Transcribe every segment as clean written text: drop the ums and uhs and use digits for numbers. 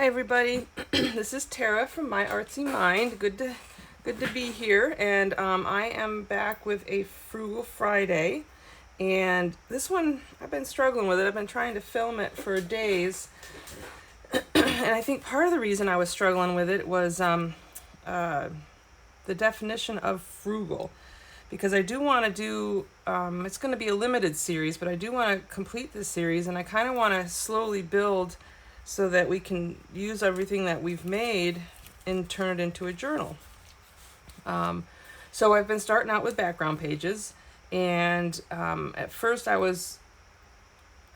Hi everybody, this is Tara from My Artsy Mind. Good to be here, and I am back with a Frugal Friday. And this one, I've been struggling with it. I've been trying to film it for days, and I think part of the reason I was struggling with it was the definition of frugal. Because I do want to do, it's going to be a limited series, but I do want to complete this series, and I kind of want to slowly build so that we can use everything that we've made and turn it into a journal. So I've been starting out with background pages, and at first I was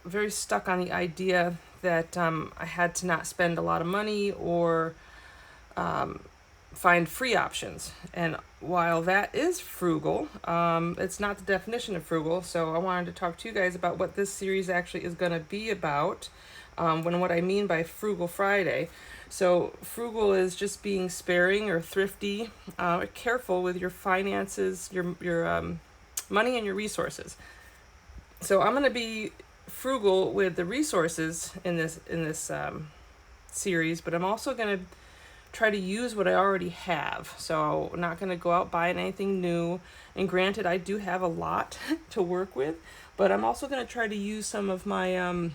very stuck on the idea that I had to not spend a lot of money or find free options. And while that is frugal, it's not the definition of frugal. So I wanted to talk to you guys about what this series actually is going to be about, what I mean by Frugal Friday. So frugal is just being sparing or thrifty, careful with your finances, your money and your resources. So I'm going to be frugal with the resources in this series, but I'm also going to try to use what I already have. So I'm not going to go out buying anything new. And granted, I do have a lot to work with, but I'm also going to try to use some of my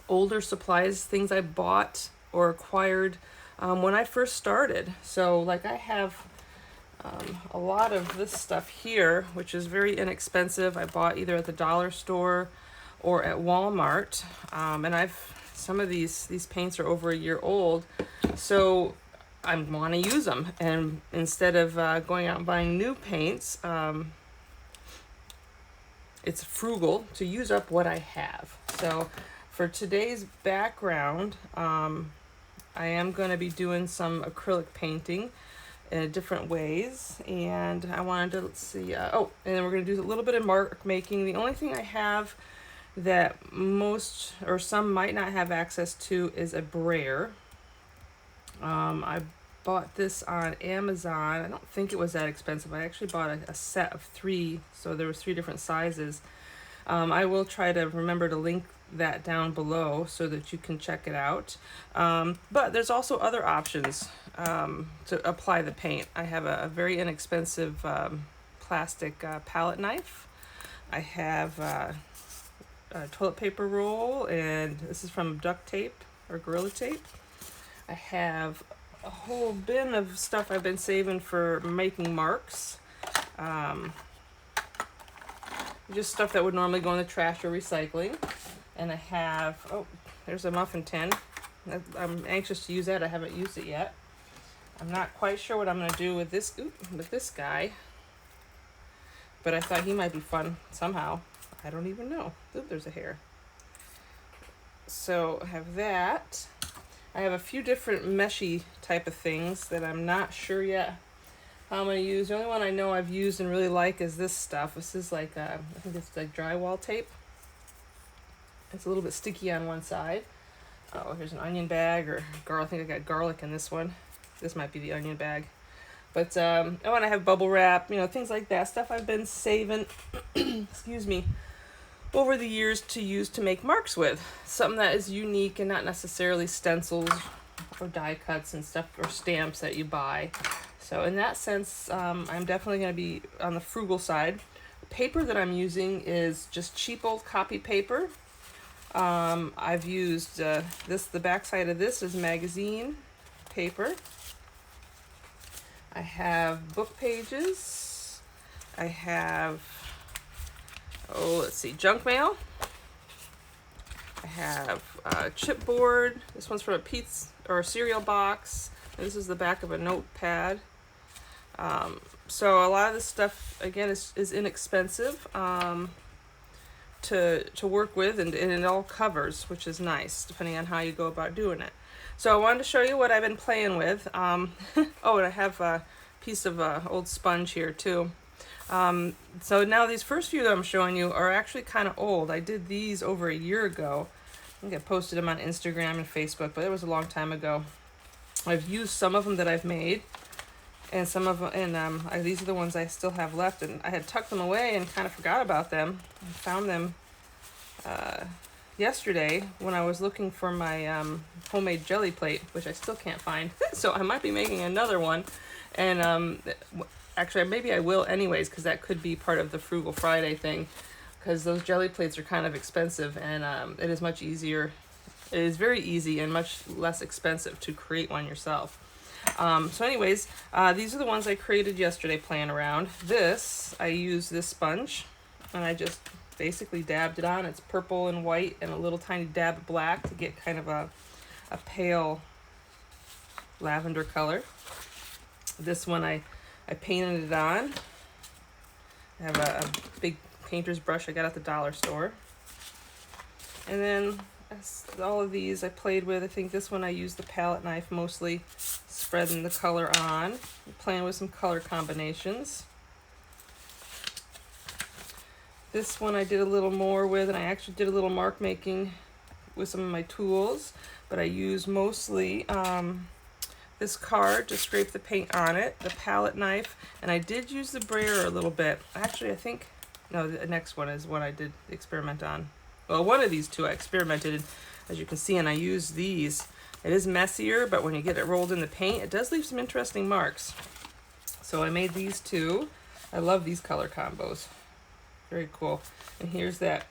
older supplies, things I bought or acquired when I first started. So like I have a lot of this stuff here, which is very inexpensive. I bought either at the dollar store or at Walmart. And some of these paints are over a year old. So I want to use them, and instead of going out and buying new paints, it's frugal to use up what I have. So for today's background, I am going to be doing some acrylic painting in different ways, and I wanted to see, and then we're going to do a little bit of mark making. The only thing I have that most or some might not have access to is a brayer. I bought this on Amazon. I don't think it was that expensive. I actually bought a set of 3, so there was 3 different sizes. I will try to remember to link that down below so that you can check it out. But there's also other options to apply the paint. I have a very inexpensive plastic palette knife. I have a toilet paper roll, and this is from duct tape or Gorilla Tape. I have a whole bin of stuff I've been saving for making marks. Just stuff that would normally go in the trash or recycling. And I have, there's a muffin tin. I'm anxious to use that. I haven't used it yet. I'm not quite sure what I'm going to do with this guy. But I thought he might be fun somehow. I don't even know. Ooh, there's a hair. So I have that. I have a few different meshy type of things that I'm not sure yet how I'm going to use. The only one I know I've used and really like is this stuff. This is like, I think it's like drywall tape. It's a little bit sticky on one side. Oh, here's an onion bag or garlic. I think I got garlic in this one. This might be the onion bag. But I want to have bubble wrap, things like that. Stuff I've been saving, excuse me, over the years to use to make marks with. Something that is unique and not necessarily stencils or die cuts and stuff or stamps that you buy. So in that sense, I'm definitely going to be on the frugal side. The paper that I'm using is just cheap old copy paper. I've used the backside of this is magazine paper. I have book pages. I have junk mail. I have chipboard. This one's from a pizza or a cereal box. And this is the back of a notepad. So a lot of this stuff, again, is inexpensive to work with, and it all covers, which is nice, depending on how you go about doing it. So I wanted to show you what I've been playing with. And I have a piece of old sponge here, too. So now these first few that I'm showing you are actually kind of old. I did these over a year ago. I think I posted them on Instagram and Facebook, but it was a long time ago. I've used some of them that I've made, and some of them, and these are the ones I still have left. And I had tucked them away and kind of forgot about them. I found them yesterday when I was looking for my homemade jelly plate, which I still can't find. So I might be making another one. And actually, maybe I will anyways, because that could be part of the Frugal Friday thing. Because those jelly plates are kind of expensive, and it is much easier. It is very easy and much less expensive to create one yourself. So anyways, these are the ones I created yesterday playing around. I used this sponge, and I just basically dabbed it on. It's purple and white and a little tiny dab of black to get kind of a pale lavender color. This one I painted it on. I have a big painter's brush I got at the dollar store. And then all of these I played with. I think this one I used the palette knife mostly, spreading the color on, playing with some color combinations. This one I did a little more with, and I actually did a little mark making with some of my tools, but I used mostly this card to scrape the paint on it, the palette knife, and I did use the brayer a little bit. Actually, I think, no, the next one is what I did experiment on. Well, one of these two I experimented, as you can see, and I used these. It is messier, but when you get it rolled in the paint, it does leave some interesting marks. So I made these two. I love these color combos. Very cool. And here's that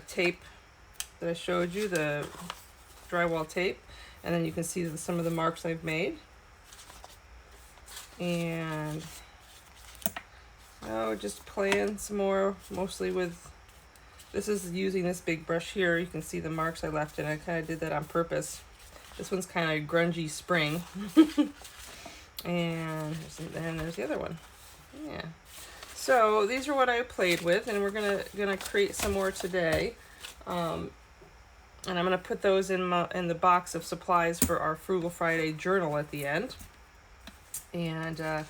tape that I showed you, the drywall tape. And then you can see some of the marks I've made. And just playing some more, mostly with, this is using this big brush here. You can see the marks I left, and I kind of did that on purpose. This one's kind of grungy spring. And there's the other one. Yeah. So these are what I played with, and we're gonna create some more today. And I'm gonna put those in the box of supplies for our Frugal Friday journal at the end. And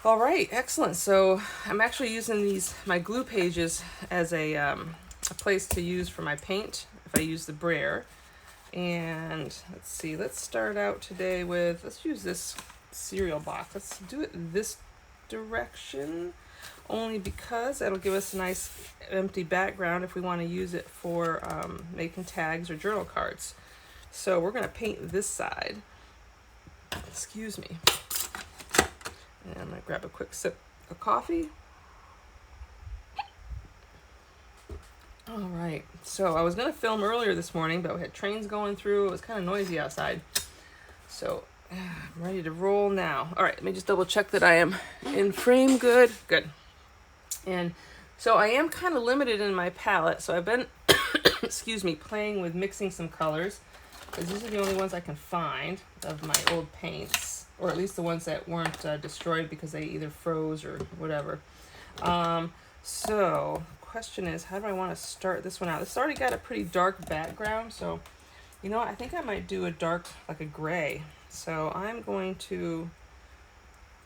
all right, excellent. So I'm actually using my glue pages as a place to use for my paint if I use the Brayer. And let's see, let's start out today with, let's use this cereal box. Let's do it this direction, only because that'll give us a nice empty background if we want to use it for making tags or journal cards. So we're going to paint this side. Excuse me. And I'm going to grab a quick sip of coffee. All right, so I was going to film earlier this morning, but we had trains going through. It was kind of noisy outside. So I'm ready to roll now. All right, let me just double check that I am in frame good. Good. And so I am kind of limited in my palette, so I've been, excuse me, playing with mixing some colors, because these are the only ones I can find of my old paints, or at least the ones that weren't destroyed because they either froze or whatever. So question is, how do I want to start this one out? This already got a pretty dark background, so you know what? I think I might do a dark, like a gray. So I'm going to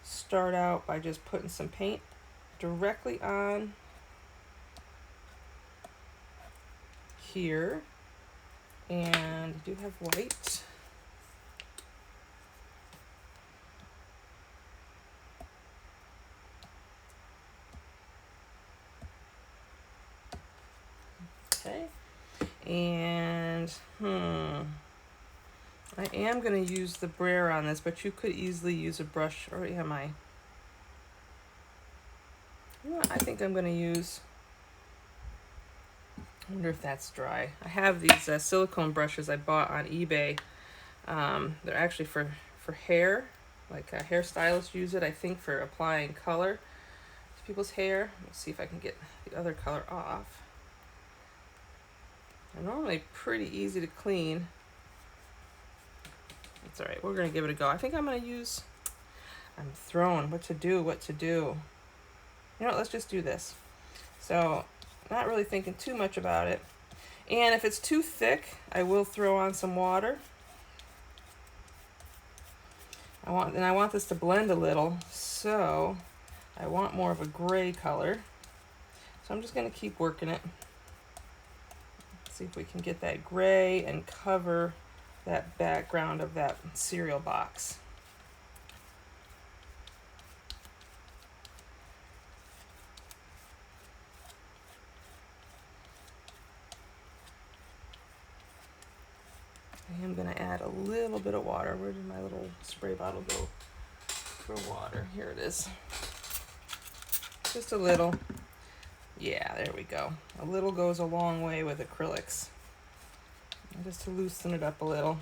start out by just putting some paint directly on here, and I do have white. Okay, and I am going to use the Brayer on this, but you could easily use a brush. Or am I? You know what? I think I'm going to use, I wonder if that's dry. I have these silicone brushes I bought on eBay. They're actually for hair, like hairstylists use it, I think, for applying color to people's hair. Let's see if I can get the other color off. They're normally pretty easy to clean. It's all right. We're going to give it a go. I think I'm going to use, I'm throwing what to do. You know what? Let's just do this. So, not really thinking too much about it. And if it's too thick, I will throw on some water. I want this to blend a little, so I want more of a gray color. So I'm just going to keep working it. See if we can get that gray and cover that background of that cereal box. I am going to add a little bit of water. Where did my little spray bottle go for water? Here it is. Just a little. Yeah, there we go. A little goes a long way with acrylics. Just to loosen it up a little.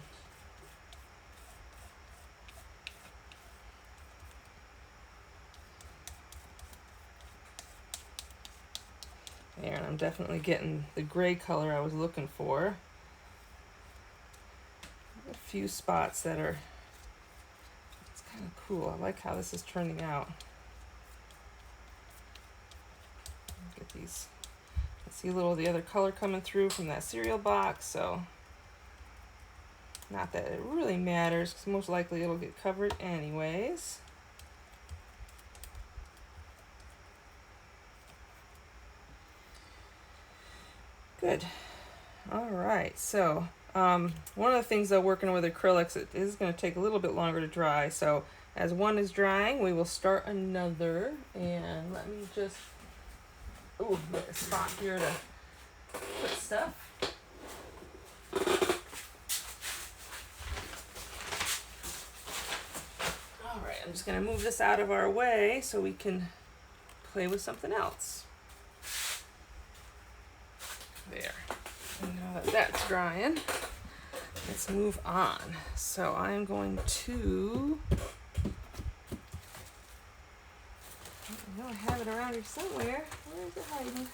There, and I'm definitely getting the gray color I was looking for. A few spots that are, it's kind of cool. I like how this is turning out. Get these, I see a little of the other color coming through from that cereal box, so not that it really matters, because most likely it'll get covered anyways. Good. All right, so one of the things though, working with acrylics, it is going to take a little bit longer to dry. So as one is drying, we will start another. And let me just, get a spot here to put stuff. All right, I'm just going to move this out of our way so we can play with something else. There. And now that that's drying, let's move on. So I'm going to, I know I have it around here somewhere. Where is it hiding?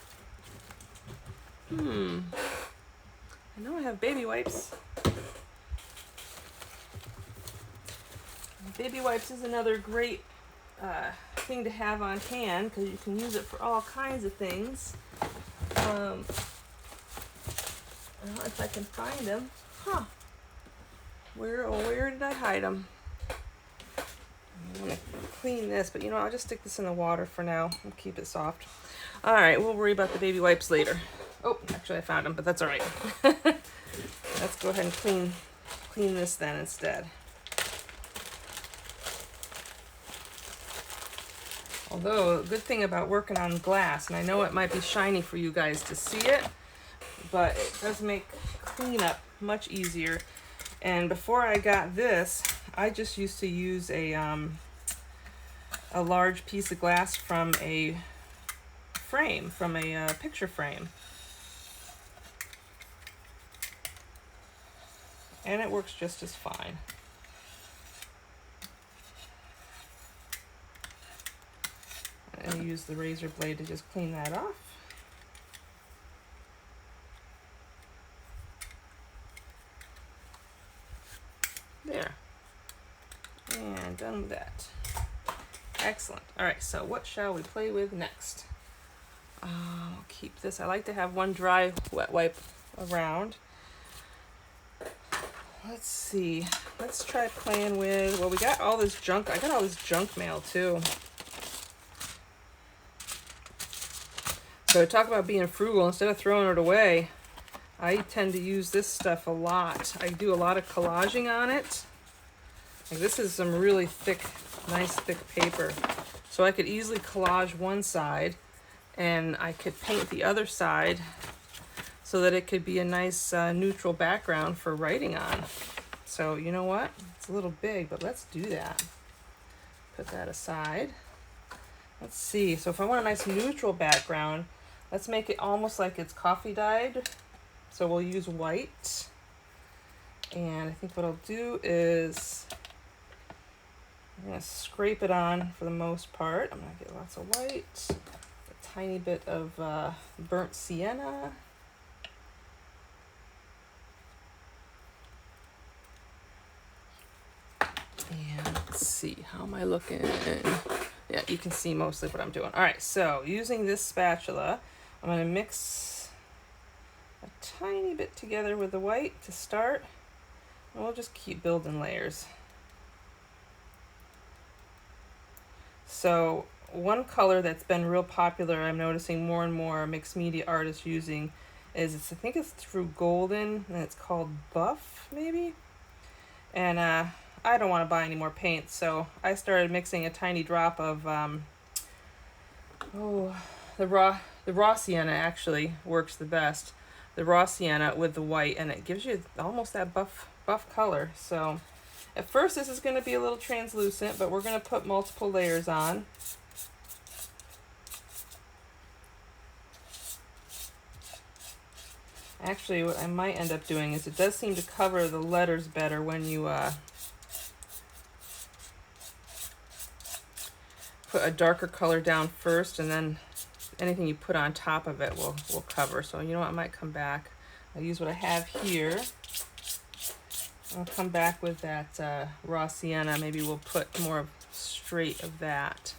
I know I have baby wipes. Baby wipes is another great thing to have on hand because you can use it for all kinds of things. I don't know if I can find them. Where did I hide them? I'm gonna clean this, but you know, I'll just stick this in the water for now and keep it soft. All right, we'll worry about the baby wipes later. Oh, actually I found them, but that's all right. Let's go ahead and clean this then instead. Although, a good thing about working on glass, and I know it might be shiny for you guys to see it, but it does make cleanup much easier. And before I got this, I just used to use a large piece of glass from a frame, from a picture frame. And it works just as fine. And I use the razor blade to just clean that off. There. And done with that. Excellent. All right, so what shall we play with next? I'll keep this. I like to have one dry wet wipe around. Let's see. Let's try playing with, well, we got all this junk. I got all this junk mail too. So talk about being frugal. Instead of throwing it away, I tend to use this stuff a lot. I do a lot of collaging on it. Like this is some really thick, nice thick paper. So I could easily collage one side and I could paint the other side so that it could be a nice neutral background for writing on. So you know what? It's a little big, but let's do that. Put that aside. Let's see. So if I want a nice neutral background, let's make it almost like it's coffee dyed. So we'll use white. And I think what I'll do is I'm going to scrape it on for the most part. I'm going to get lots of white, a tiny bit of burnt sienna. And let's see, how am I looking? Yeah, you can see mostly what I'm doing. All right, so using this spatula, I'm going to mix a tiny bit together with the white to start, and we'll just keep building layers. So one color that's been real popular, I'm noticing more and more mixed media artists using, is I think it's through Golden, and it's called Buff, maybe? And I don't want to buy any more paint, so I started mixing a tiny drop of the raw sienna actually works the best. the raw sienna with the white, and it gives you almost that buff color. So at first this is going to be a little translucent, but we're going to put multiple layers on. Actually, what I might end up doing is, it does seem to cover the letters better when you put a darker color down first, and then anything you put on top of it will cover. So you know what, I might come back. I'll use what I have here. I'll come back with that raw sienna. Maybe we'll put more of straight of that.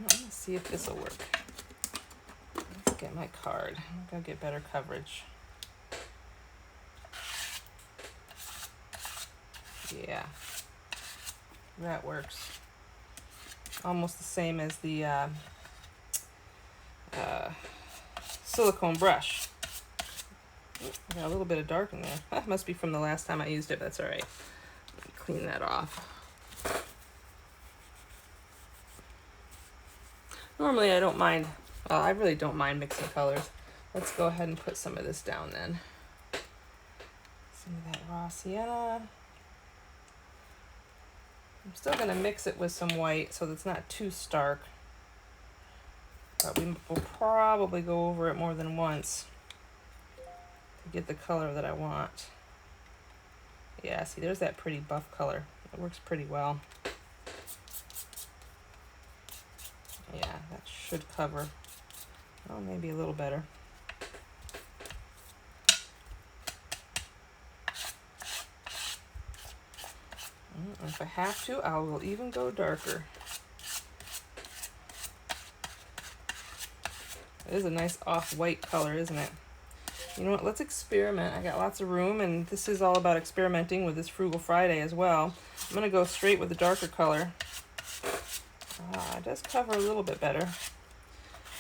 Let's see if this will work. Let's get my card. I'm gonna get better coverage. Yeah, that works. Almost the same as the silicone brush. I got a little bit of dark in there. That must be from the last time I used it, but that's all right. Clean that off. Normally I don't mind, I really don't mind mixing colors. Let's go ahead and put some of this down then. Some of that raw sienna. I'm still going to mix it with some white so that it's not too stark. But we will probably go over it more than once to get the color that I want. Yeah, see, there's that pretty buff color. It works pretty well. Yeah, that should cover. Oh, maybe a little better. If I have to, I will even go darker. It is a nice off-white color, isn't it? You know what, let's experiment. I got lots of room, and this is all about experimenting with this Frugal Friday as well. I'm going to go straight with the darker color. It does cover a little bit better.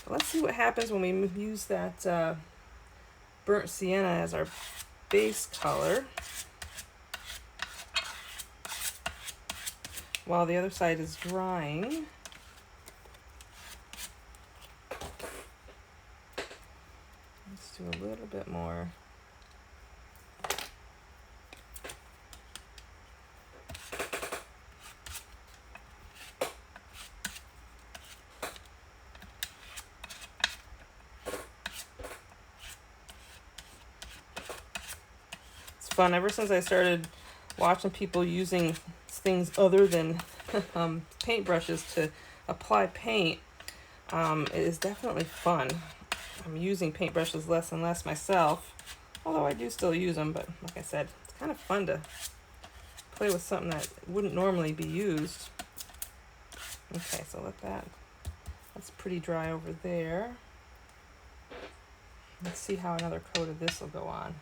Let's see what happens when we use that burnt sienna as our base color, while the other side is drying. Let's do a little bit more. It's fun. Ever since I started watching people using things other than paintbrushes to apply paint, it is definitely fun. I'm using paintbrushes less and less myself, although I do still use them, but like I said, it's kind of fun to play with something that wouldn't normally be used. Okay, so that's pretty dry over there. Let's see how another coat of this will go on.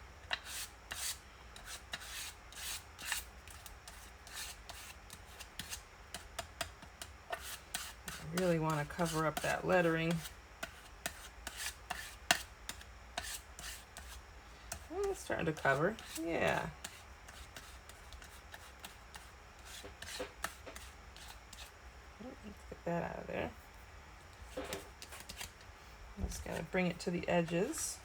I really want to cover up that lettering. Oh, it's starting to cover. Yeah. Let's get that out of there. Just gotta bring it to the edges.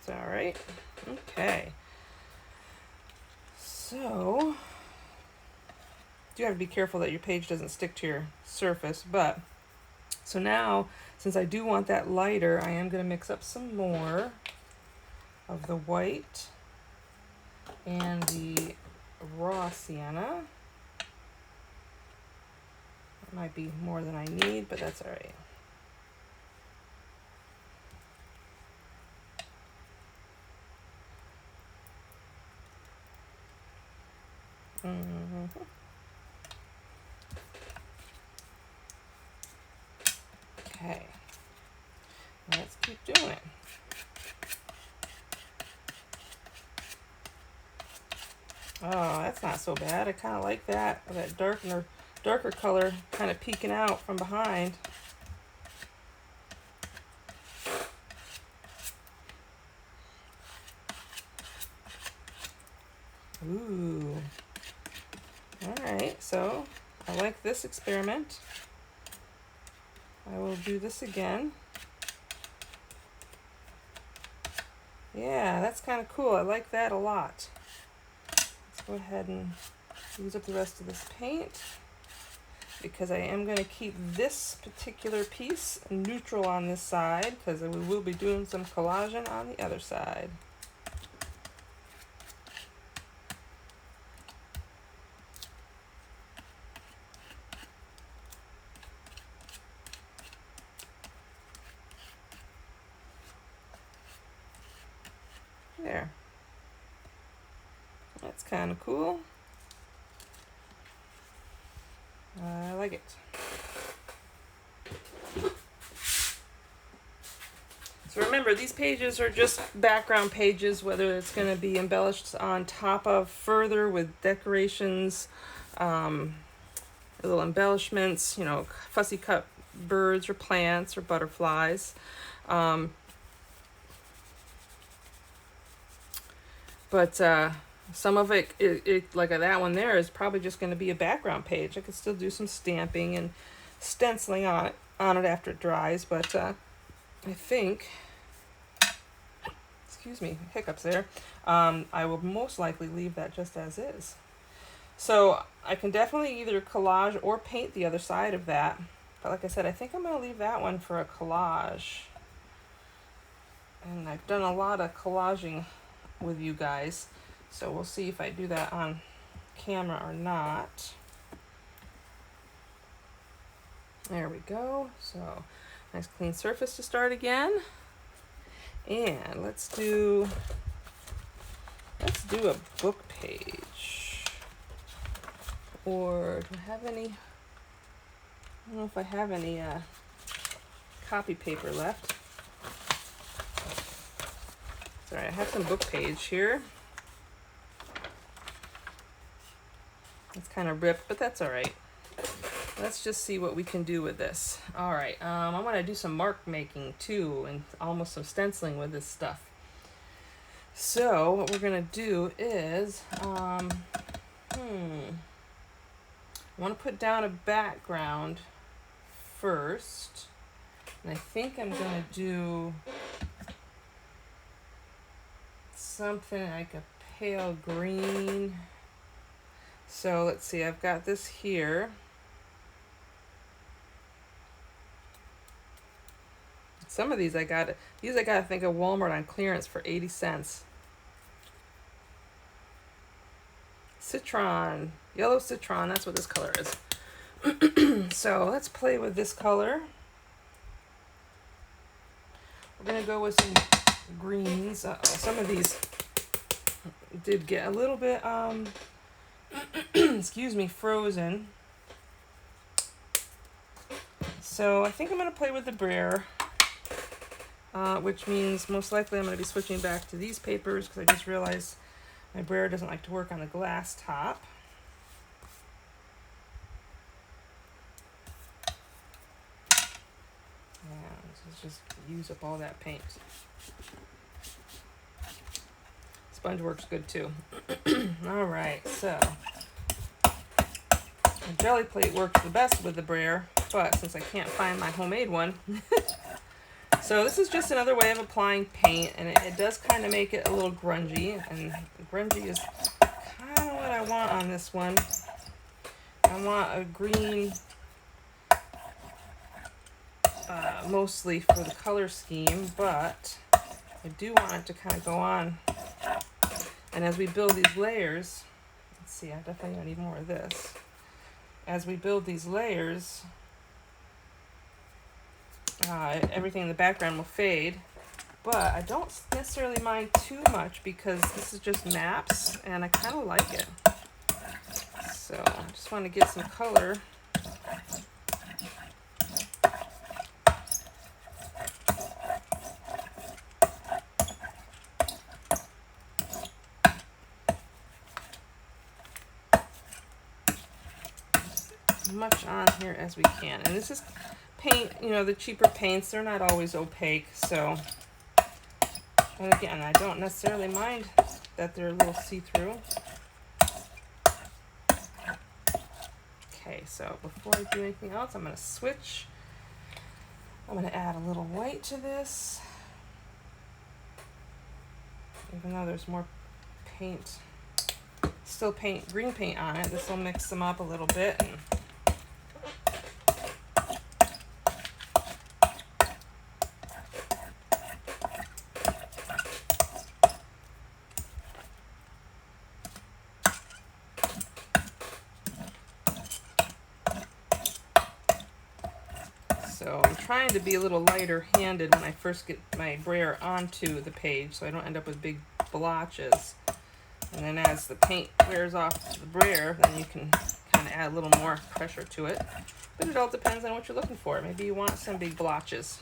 All right. Okay. So you have to be careful that your page doesn't stick to your surface, but so now, since I do want that lighter, I am going to mix up some more of the white and the raw sienna. It might be more than I need, but that's all right. let's keep doing it. Oh, that's not so bad. I kind of like that darker color kind of peeking out from behind. Ooh. All right, so I like this experiment. I will do this again. Yeah, that's kind of cool. I like that a lot. Let's go ahead and use up the rest of this paint because I am going to keep this particular piece neutral on this side because we will be doing some collaging on the other side. There. That's kind of cool. I like it. So remember, these pages are just background pages, whether it's going to be embellished on top of further with decorations, little embellishments, you know, fussy cut birds or plants or butterflies. But some of it, like that one there, is probably just going to be a background page. I could still do some stamping and stenciling on it after it dries, but I think, excuse me, hiccups there, I will most likely leave that just as is. So I can definitely either collage or paint the other side of that. But like I said, I think I'm going to leave that one for a collage. And I've done a lot of collaging with you guys, so we'll see if I do that on camera or not. There we go. So nice clean surface to start again. And let's do a book page. Or do I have any? I don't know if I have any copy paper left. Sorry, I have some book page here. It's kind of ripped, but that's all right. Let's just see what we can do with this. All right, I want to do some mark making too, and almost some stenciling with this stuff. So what we're gonna do is, I want to put down a background first, and I think I'm gonna do something like a pale green. So let's see, I've got this here. Some of these I got I think at Walmart on clearance for 80 cents. Citron, yellow citron, that's what this color is. So let's play with this color. We're gonna go with some greens. Some of these did get a little bit excuse me, frozen. So I think I'm gonna play with the Brayer, which means most likely I'm gonna be switching back to these papers because I just realized my Brayer doesn't like to work on a glass top. And let's just use up all that paint. Sponge works good too. All right, so the jelly plate works the best with the Brayer, but since I can't find my homemade one, so this is just another way of applying paint, and it does kind of make it a little grungy, and grungy is kind of what I want on this one. I want a green, mostly for the color scheme, but I do want it to kind of go on. And as we build these layers, let's see, I definitely need more of this. As we build these layers, everything in the background will fade, but I don't necessarily mind too much because this is just maps and I kind of like it. So I just want to get some color. much on here as we can. And this is paint, you know, the cheaper paints, they're not always opaque, so. And again, I don't necessarily mind that they're a little see-through. Okay, so before I do anything else, I'm going to switch. I'm going to add a little white to this. Even though there's more paint, still green paint on it, this will mix them up a little bit. And so I'm trying to be a little lighter handed when I first get my brayer onto the page so I don't end up with big blotches. And then as the paint wears off the brayer, then you can kind of add a little more pressure to it. But it all depends on what you're looking for. Maybe you want some big blotches.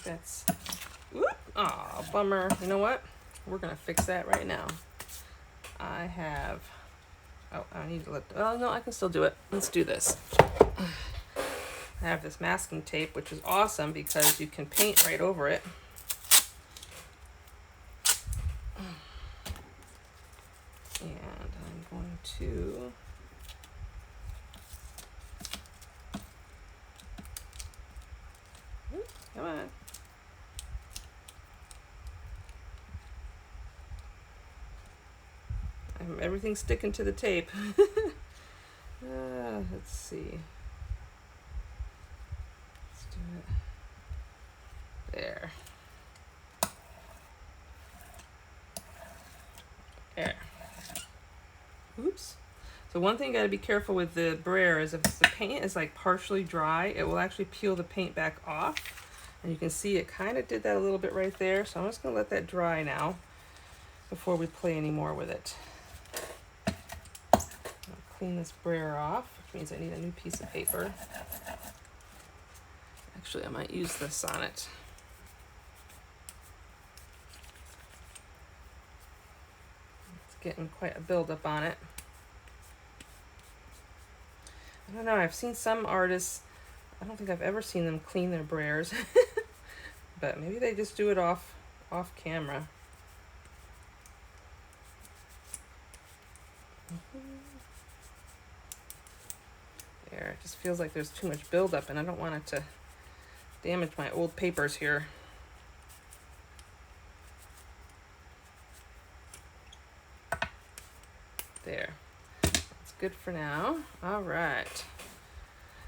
That's, oh, bummer. You know what? We're gonna fix that right now. I have, oh, I need to oh no, I can still do it. Let's do this. I have this masking tape, which is awesome because you can paint right over it. And I'm going to come on. Everything's sticking to the tape. Let's see. Let's do it. There. There. Oops. So one thing you gotta be careful with the brayer is if the paint is like partially dry, it will actually peel the paint back off. And you can see it kind of did that a little bit right there. So I'm just gonna let that dry now before we play any more with it. Clean this brayer off, which means I need a new piece of paper. Actually, I might use this on it. It's getting quite a buildup on it. I don't know, I've seen some artists, I don't think I've ever seen them clean their brayers, but maybe they just do it off camera. There, it just feels like there's too much buildup and I don't want it to damage my old papers here. There, that's good for now. All right,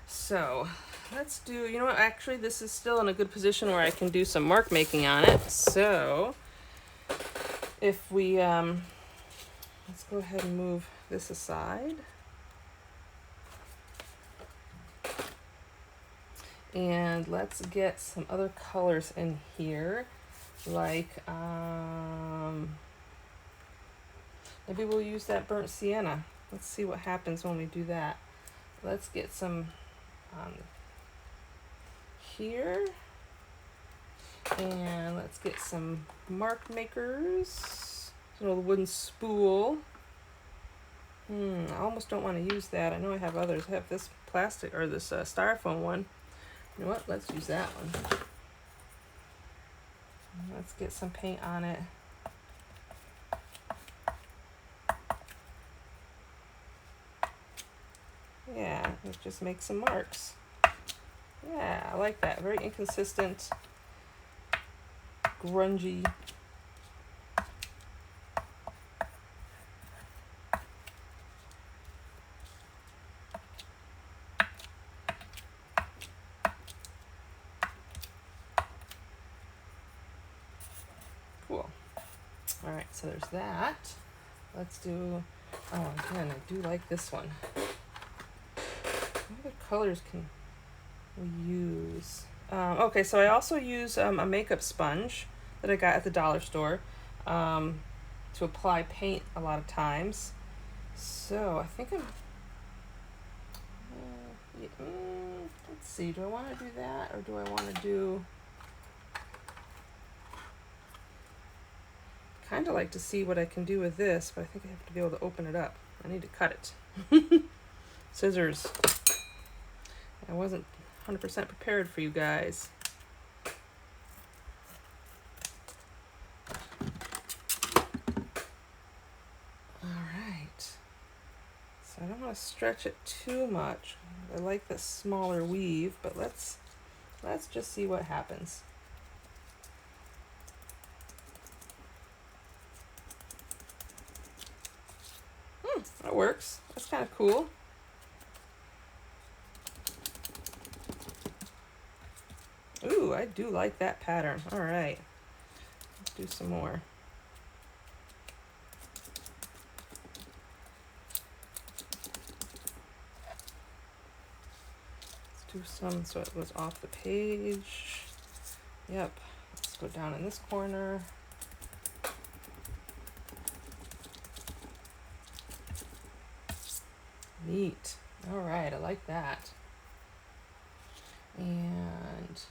so let's do, you know what, actually this is still in a good position where I can do some mark making on it. So if we, let's go ahead and move this aside. And let's get some other colors in here, like maybe we'll use that burnt sienna. Let's see what happens when we do that. Let's get some here, and let's get some mark makers. A little wooden spool. I almost don't want to use that. I know I have others. I have this plastic or this styrofoam one. You know what? Let's use that one. Let's get some paint on it. Yeah, let's just make some marks. Yeah, I like that. Very inconsistent, grungy. Cool. All right, so there's that. Let's do, oh, again, I do like this one. What other colors can we use? Okay, so I also use a makeup sponge that I got at the dollar store to apply paint a lot of times. So I think I'm, let's see, do I want to do that or do I want to do, kind of like to see what I can do with this, but I think I have to be able to open it up. I need to cut it. Scissors. I wasn't 100% prepared for you guys. So I don't want to stretch it too much. I like the smaller weave, but let's just see what happens. That works. That's kind of cool. Ooh, I do like that pattern. All right, let's do some more. Do some so it was off the page. Yep. Let's go down in this corner. Neat. All right, I like that. And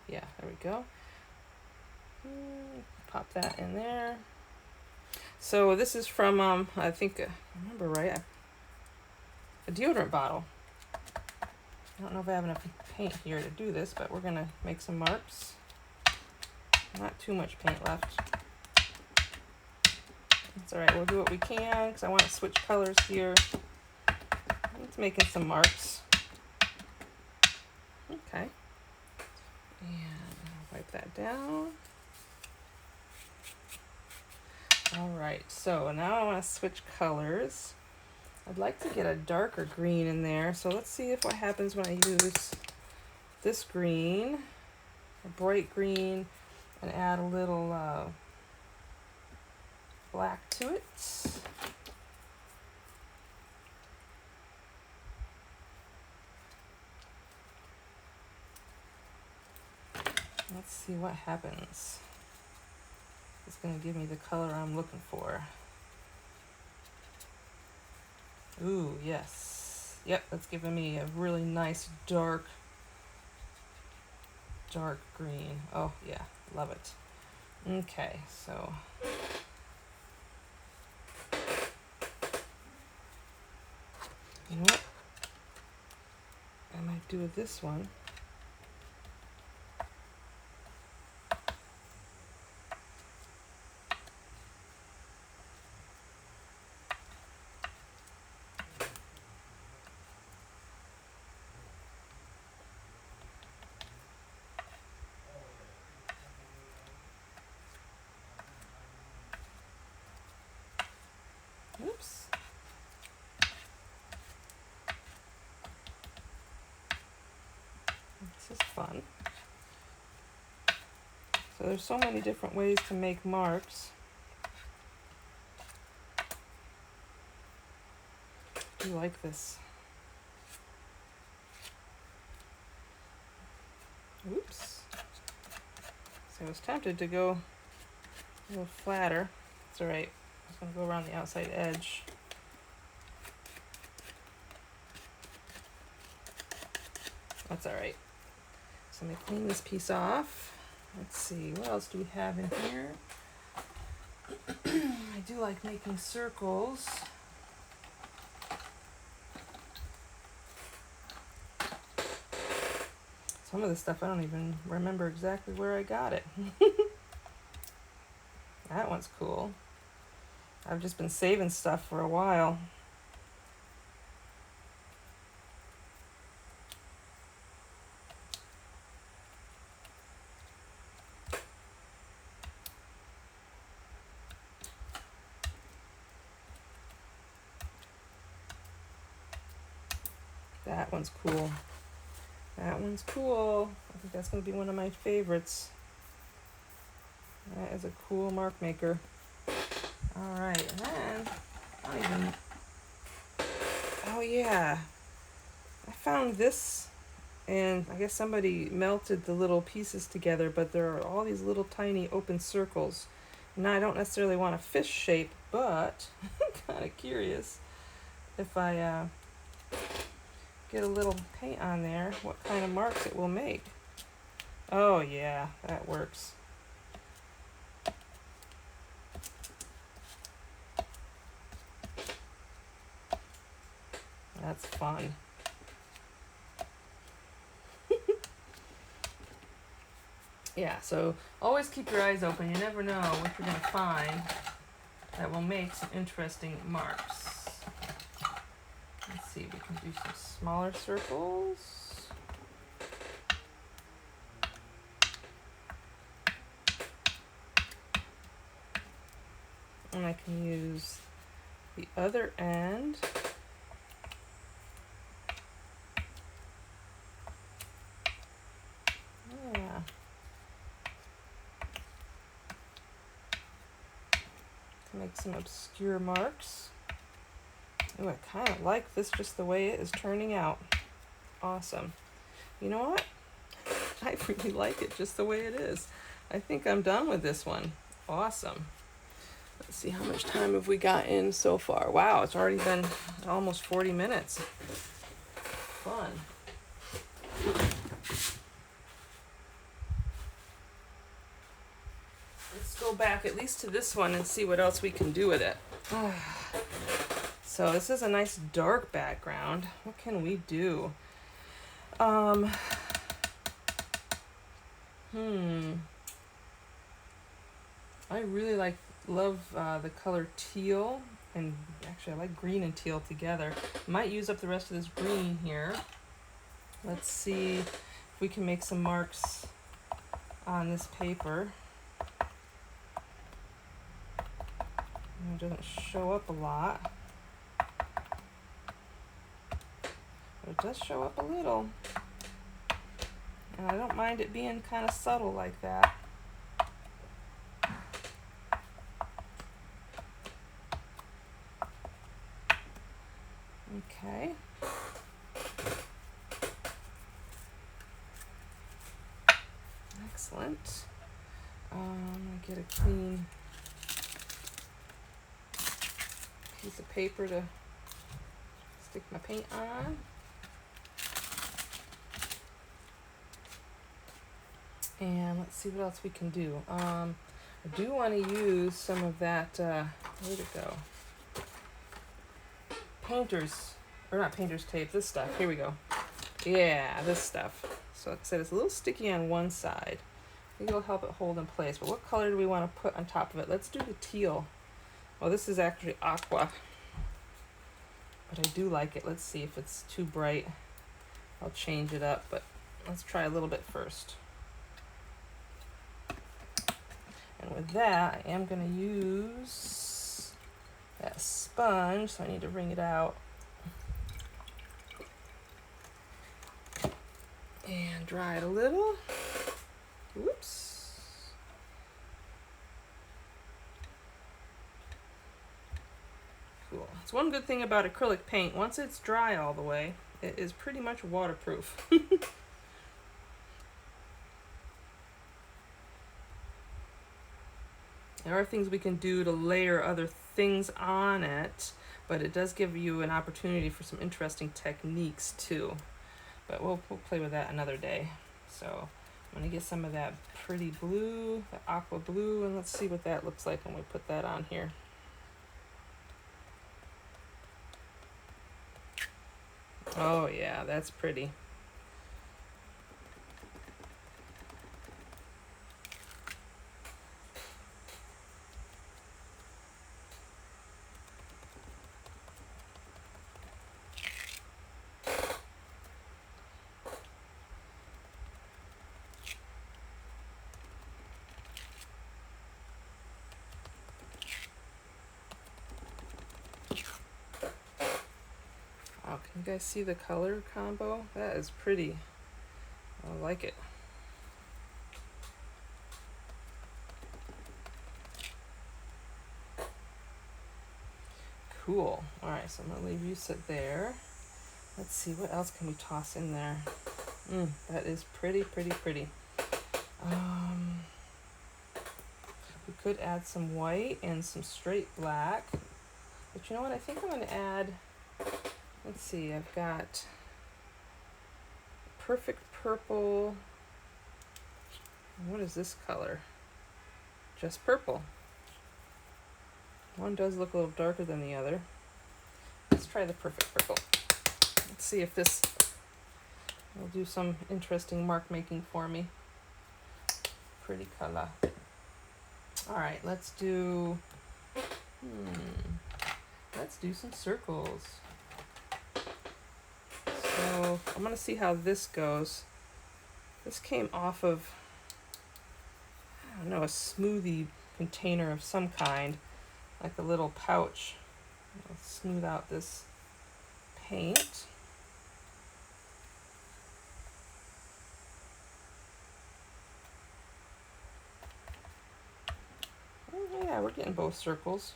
yeah, there we go. Pop that in there. So this is from I think I remember right, a deodorant bottle. I don't know if I have enough paint here to do this, but we're gonna make some marks. Not too much paint left. That's all right, we'll do what we can because I want to switch colors here. It's making some marks. Okay. And I'll wipe that down. All right, so now I want to switch colors. I'd like to get a darker green in there, so let's see what happens when I use this green, a bright green, and add a little black to it. Let's see what happens. It's going to give me the color I'm looking for. Ooh, yes. Yep, that's giving me a really nice dark green. Oh, yeah, love it. Okay, so you know what I might do with this one? Oops. This is fun. So there's so many different ways to make marks. I do like this. Oops. So I was tempted to go a little flatter. It's all right. I'm just going to go around the outside edge. That's all right. So let me clean this piece off. Let's see, what else do we have in here? I do like making circles. Some of this stuff I don't even remember exactly where I got it. That one's cool. I've just been saving stuff for a while. That one's cool. That one's cool. I think that's going to be one of my favorites. That is a cool mark maker. All right, and then I don't even. Oh yeah, I found this, and I guess somebody melted the little pieces together. But there are all these little tiny open circles, Now I don't necessarily want a fish shape, but I'm kind of curious if I get a little paint on there, what kind of marks it will make. Oh yeah, that works. That's fun. Yeah, so always keep your eyes open. You never know what you're going to find that will make some interesting marks. Let's see, we can do some smaller circles. And I can use the other end. Yeah. To make some obscure marks. Ooh, I kind of like this just the way it is turning out. Awesome. You know what? I really like it just the way it is. I think I'm done with this one. Awesome. Let's see, how much time have we got in so far? Wow, it's already been almost 40 minutes. Fun. Let's go back at least to this one and see what else we can do with it. So this is a nice dark background. What can we do? I really love the color teal, and actually I like green and teal together. Might use up the rest of this green here. Let's see if we can make some marks on this paper. It doesn't show up a lot, but it does show up a little. And I don't mind it being kind of subtle like that. Okay. Excellent. I get a clean piece of paper to stick my paint on. And let's see what else we can do. I do want to use some of that, where'd it go? Not painter's tape, this stuff. Here we go. Yeah, this stuff. So like I said, it's a little sticky on one side. I think it'll help it hold in place. But what color do we want to put on top of it? Let's do the teal. Oh, this is actually aqua. But I do like it. Let's see if it's too bright. I'll change it up, but let's try a little bit first. And with that, I am going to use that sponge, so I need to wring it out. And dry it a little. Whoops. Cool. It's one good thing about acrylic paint. Once it's dry all the way, it is pretty much waterproof. There are things we can do to layer other things on it, but it does give you an opportunity for some interesting techniques too. But we'll play with that another day. So I'm going to get some of that pretty blue, the aqua blue, and let's see what that looks like when we put that on here. Oh yeah, that's pretty. Wow, can you guys see the color combo? That is pretty. I like it. Cool. All right, so I'm gonna leave you sit there. Let's see, what else can we toss in there? That is pretty. We We could add some white and some straight black. But you know what? I think I'm going to add, let's see, I've got Perfect Purple. What is this color? Just purple. One does look a little darker than the other. Let's try the Perfect Purple. Let's see if this will do some interesting mark making for me. Pretty color. All right, let's do some circles. So I'm gonna see how this goes. This came off of, I don't know, a smoothie container of some kind, like a little pouch. I'll smooth out this paint. Oh yeah, we're getting both circles.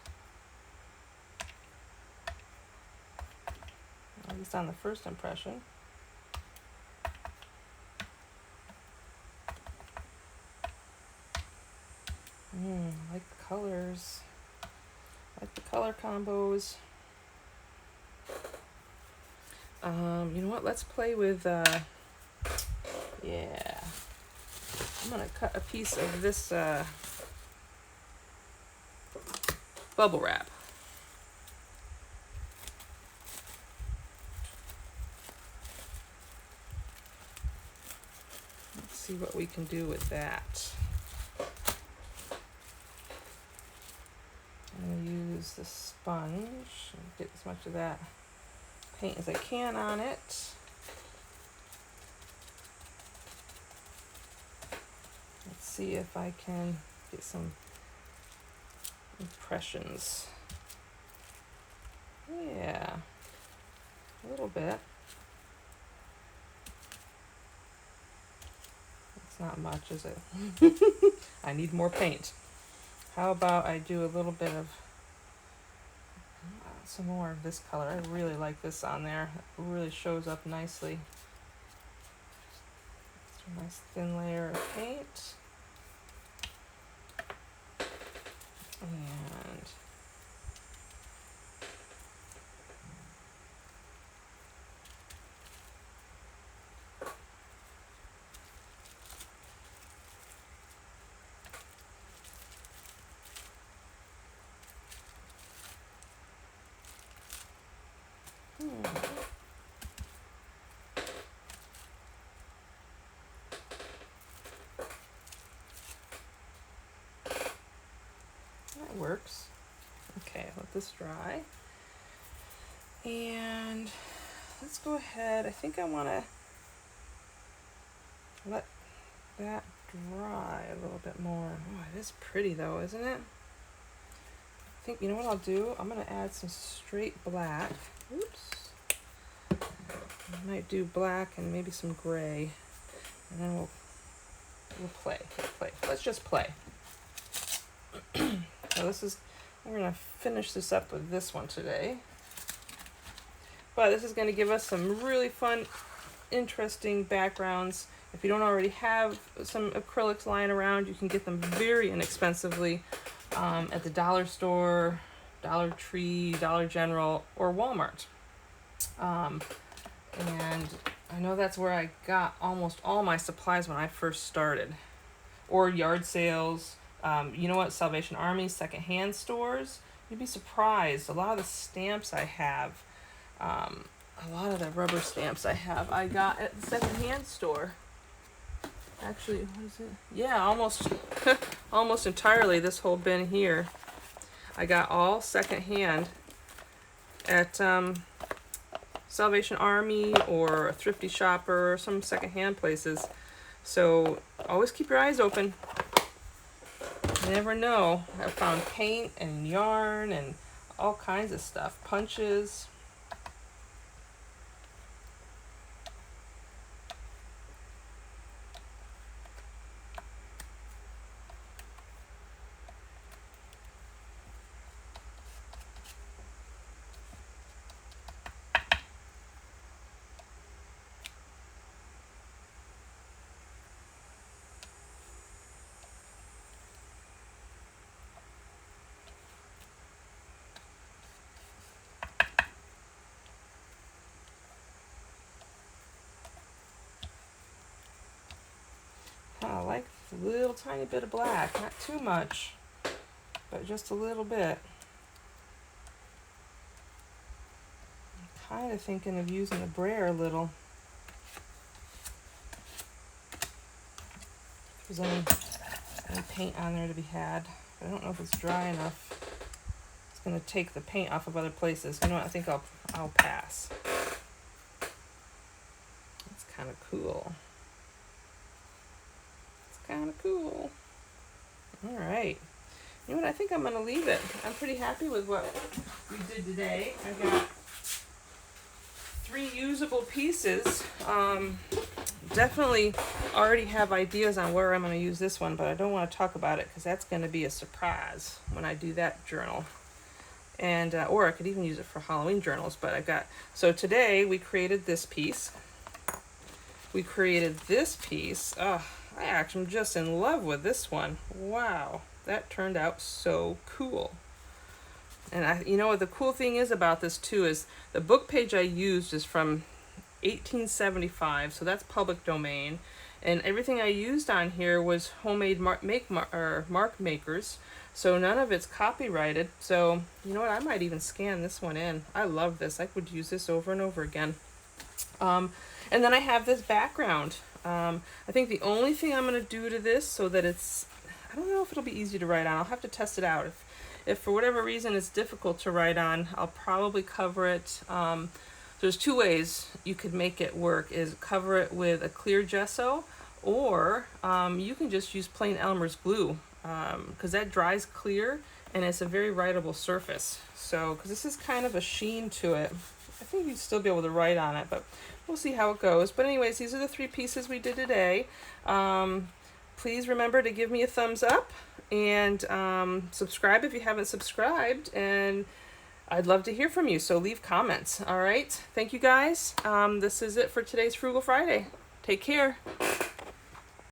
At least on the first impression. I like the colors. I like the color combos. You know what? Let's play with, yeah. I'm gonna cut a piece of this bubble wrap. Let's see what we can do with that. I'm gonna use the sponge and get as much of that paint as I can on it. Let's see if I can get some impressions. Yeah, a little bit. It's not much, is it? I need more paint. How about I do a little bit of some more of this color? I really like this on there. It really shows up nicely. Just a nice thin layer of paint. And that works. Okay, let this dry. And let's go ahead. I think I want to let that dry a little bit more. Oh, it is pretty though, isn't it? I think, you know what I'll do? I'm going to add some straight black. Oops. I might do black and maybe some gray. And then we'll play. Let's just play. So we're going to finish this up with this one today. But this is going to give us some really fun, interesting backgrounds. If you don't already have some acrylics lying around, you can get them very inexpensively at the dollar store, Dollar Tree, Dollar General, or Walmart. And I know that's where I got almost all my supplies when I first started. Or yard sales. You know what? Salvation Army, secondhand stores. You'd be surprised. A lot of the stamps I have, a lot of the rubber stamps I have, I got at the secondhand store. Actually, what is it? Yeah, almost entirely this whole bin here. I got all secondhand at Salvation Army or a Thrifty Shopper or some secondhand places. So always keep your eyes open. You never know. I found paint and yarn and all kinds of stuff. Punches. a little tiny bit of black, not too much, but just a little bit. I'm kind of thinking of using the Brayer a little. If there's any paint on there to be had. I don't know if it's dry enough. It's going to take the paint off of other places. You know what? I think I'll pass. It's kind of cool. It's kind of cool. All right. You know what? I think I'm going to leave it. I'm pretty happy with what we did today. I got 3 usable pieces. Definitely already have ideas on where I'm going to use this one, but I don't want to talk about it because that's going to be a surprise when I do that journal. And or I could even use it for Halloween journals, but so today we created this piece. We created this piece. I actually am just in love with this one. Wow, that turned out so cool. And you know what the cool thing is about this too is the book page I used is from 1875, so that's public domain, and everything I used on here was homemade mark makers, so none of it's copyrighted. So you know what, I might even scan this one in. I love this. I could use this over and over again. And then I have this background. I think the only thing I'm going to do to this so that I don't know if it'll be easy to write on. I'll have to test it out. If for whatever reason it's difficult to write on, I'll probably cover it. There's 2 ways you could make it work, is cover it with a clear gesso, or you can just use plain Elmer's glue, because that dries clear and it's a very writable surface. So, because this is kind of a sheen to it, I think you'd still be able to write on it, but we'll see how it goes. But anyways, these are the 3 pieces we did today. Please remember to give me a thumbs up and subscribe if you haven't subscribed, and I'd love to hear from you, so leave comments. All right, thank you guys. This is it for today's Frugal Friday. Take care.